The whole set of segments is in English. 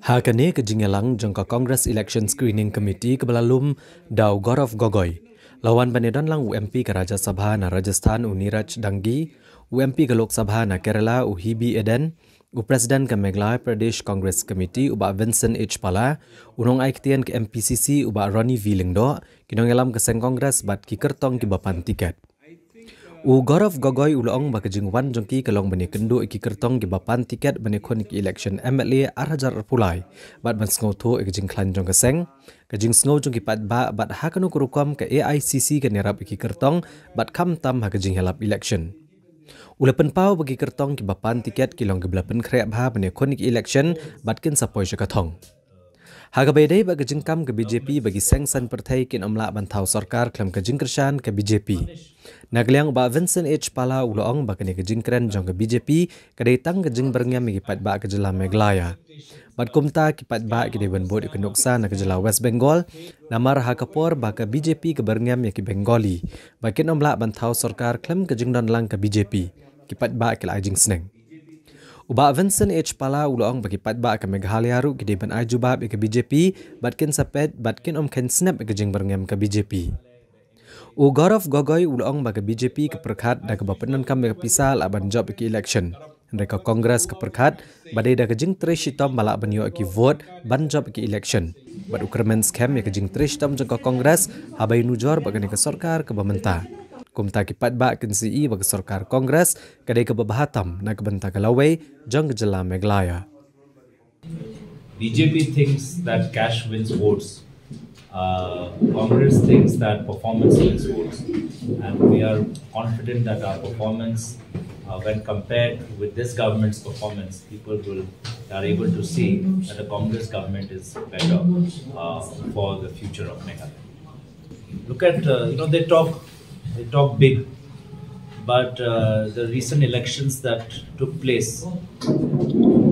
Hakane ke Jingialang jangka Congress Election Screening Committee ke Belalum dau Gaurav Gogoi. Lawan Banedan lang UMP ke Raja Sabha na Rajasthan Uniraj Dangi, UMP ke Lok Sabha na Kerala Uhibi Eden, Presiden ke Meghalaya Pradesh Congress Committee uba Vincent H. Pala, unong aiktian ke MPCC uba Ronnie V. Lingdo, kinong elam ke Seng Congress bat ki kertong ki bapan tiket. Gaurav Gogoi ulong ba kejingwan jongki kelong bani kendu iki kertong ki bapan tiket bani kon ki election MLA arhajar pulai bat ban sngoto iki jing klan jong keseng kejing sngo jong ki pat ba bat hakanu kurukom ke AICC ke nerap iki kertong bat kam tam ha kejing helap election ulapen pau bagi kertong ki bapan tiket kilong ke belapen krep ha bani kon ki election bat kin sapoi syakathong Hagabedai bagi jengkam ke BJP bagi sengsan pertai kin omla bantau sarkar klam ke jingkersan ke BJP. Nagliang ba Vincent H. Pala uloong ba kini ke jingkeren jong ke BJP kadai tang ke jing berngam ki pat ba ke jela Meghalaya. Bat kumta ki pat ba ki deban bod ke nuksa na ke jela West Bengal namar hakapor ba ke BJP ke berngam ki Bengali. Ba kin omla bantau sarkar klam ke jingdan lang ke BJP ki pat ba ke lajing sneng. Uba Vincent H. Pala uloong bagi patba ke Meghalaya ru gede ban ajubab ke BJP batkin sapet batkin ken snap ke jing berngam ke BJP. Gaurav Gogoi uloong bagi BJP ke perkhat da ke bapenan kam ke pisal aban job ke election. Mereka Kongres ke perkhat badai da ke jing trishitom balak banyo ke vote ban job ke election. Bad ukramen scam ke jing trishitom jang ke Kongres habai nujor bagani ke sarkar ke bamenta. Kumta ki patba kin CE bagi sarkar Kongres kadai ke babahatam na ke benta kalawai jang jela Meghalaya. BJP thinks that cash wins votes. Congress thinks that performance wins votes. And we are confident that our performance, when compared with this government's performance, people are able to see that the Congress government is better for the future of Meghalaya. Look at, they talk big, but the recent elections that took place,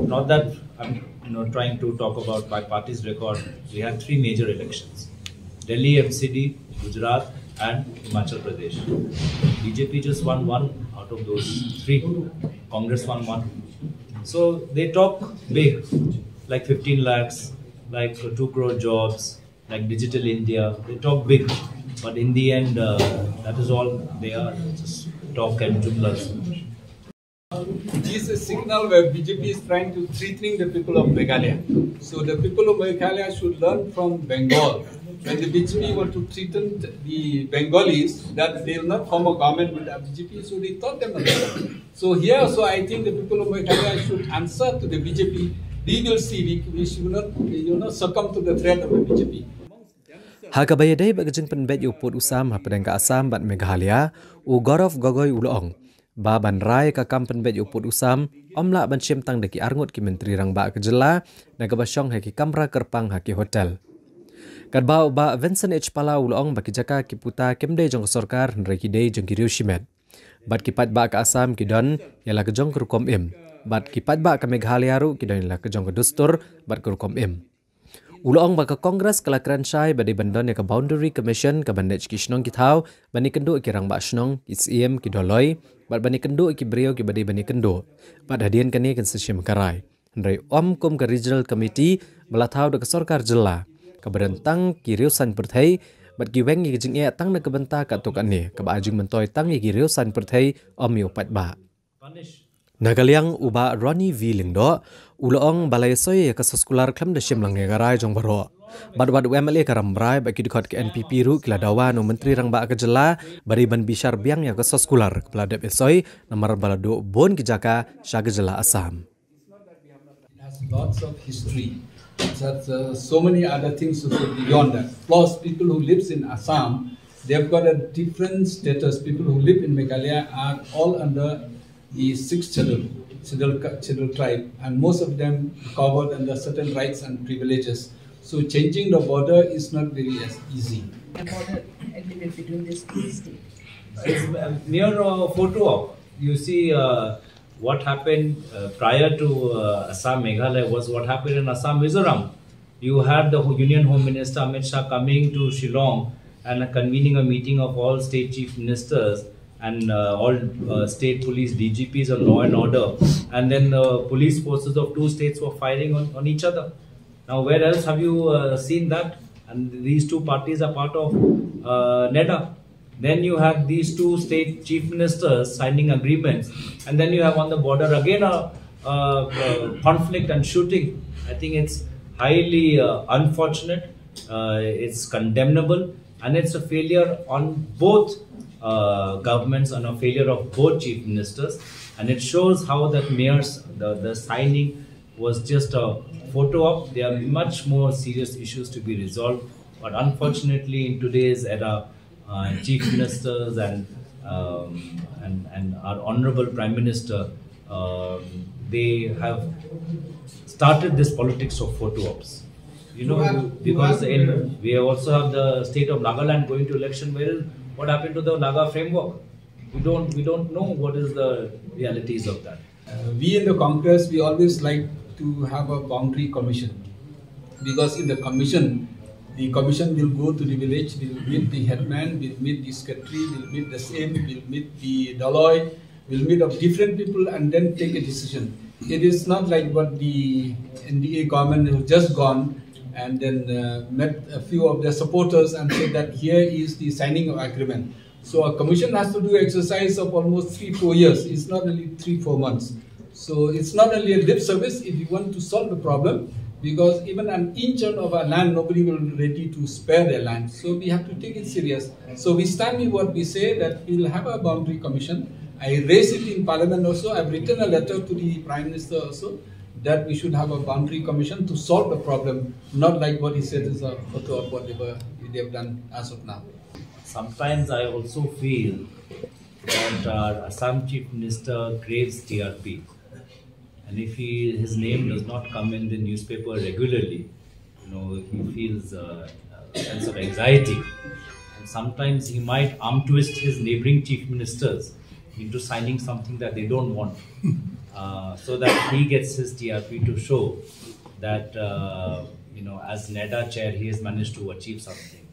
not that I'm trying to talk about my party's record, we had three major elections: Delhi MCD, Gujarat and Himachal Pradesh. BJP just won one out of those three. Congress won one. So they talk big, like 15 lakhs, like 2 crore jobs, like Digital India. They talk big. But in the end, that is all they are, just talk and jumlas. It is a signal where BJP is trying to threaten the people of Meghalaya. So the people of Meghalaya should learn from Bengal. When the BJP want to threaten the Bengalis, that they will not form a government with the BJP, so they taught them about. So here also I think the people of Meghalaya should answer to the BJP. We will see, we should not succumb to the threat of the BJP. Hakabayadai bagajing penbet yu put usam hapadang ka Assam bat Meghalaya Gaurav Gogoi ulong ba ban rai ka kam penbet yu put usam omla ban syem tang deki arngut ki menteri rang ba ke jela na ka basyong haki kamra kerpang haki hotel kad ba Vincent H. Pala ulong baki jaka ki puta kemde jong sarkar hendrai ki dei jong ki riushimet bat ki pat ba ka Assam ki don yala ke jong kerukom im bat ki pat ba ka Meghalaya ru ki don yala ke jong ke dustur bat kerukom im Ulong baka Kongres kelakran syai badi bandon ya ke Boundary Commission ke bandaj ki shnong ki thau bani kendo ki rang ba shnong ki CM ki doloi bat bani kendo ki brio ki badi bani kendo bat hadian kani kan seshim karai hendrai kum ke Regional Committee balathau de ke sarkar jela ke berentang ki riusan perthai bat ki weng ki jing e tang na ke benta ka tok ani ke ba ajing mentoi tang ki riusan perthai yu pat ba Nagaliang uba Ronnie V. Lingdo, ulong balai soy ke sekular klam de shim lang ngarai jong baro. Bad UMLA karamrai bagi dikot ke NPP ru kila dawan menteri rang ba ke jela bari ban bishar biang ya ke sekular kepala dep soy nomor balado bon ki jaka syaga jela Assam. It has lots of history. It has so many other things beyond that. Plus people who lives in Assam, they've got a different status. People who live in Meghalaya are all under the 6th scheduled tribe, and most of them covered under certain rights and privileges. So changing the border is not very easy. The border agreement between these two states. It's mere photo op. You see what happened prior to Assam Meghalaya was what happened in Assam Mizoram. You had the Union Home Minister Amit Shah coming to Shillong and convening a meeting of all state chief ministers and all state police DGPs on law and order, and then the police forces of two states were firing on each other. Now, where else have you seen that? And these two parties are part of NEDA. Then you have these two state chief ministers signing agreements, and then you have on the border again a conflict and shooting. I think it's highly unfortunate, it's condemnable, and it's a failure on both governments and a failure of both chief ministers. And it shows how that mayor's, the signing was just a photo op. There are much more serious issues to be resolved. But unfortunately, in today's era, chief ministers and our honorable prime minister, they have started this politics of photo ops. You know, because we also have the state of Nagaland going to election. What happened to the Naga framework? We don't know what is the realities of that. We in the Congress, we always like to have a boundary commission, because in the commission will go to the village, will meet the headman, will meet the secretary, will meet the same, will meet the Daloi, will meet of different people and then take a decision. It is not like what the NDA government has just gone and then met a few of their supporters and said that here is the signing of agreement. So a commission has to do exercise of almost 3-4 years. It's not only 3-4 months. So it's not only a lip service if you want to solve the problem, because even an inch of our land, nobody will be ready to spare their land. So we have to take it serious. So we stand with what we say, that we will have a boundary commission. I raised it in Parliament also. I've written a letter to the Prime Minister also, that we should have a boundary commission to solve the problem, not like what he said is a photo of what they have done as of now. Sometimes I also feel that our Assam Chief Minister craves TRP. And if his name does not come in the newspaper regularly, you know, he feels a sense of anxiety. And sometimes he might arm twist his neighboring chief ministers into signing something that they don't want, so that he gets his TRP to show that, you know, as NEDA chair, he has managed to achieve something.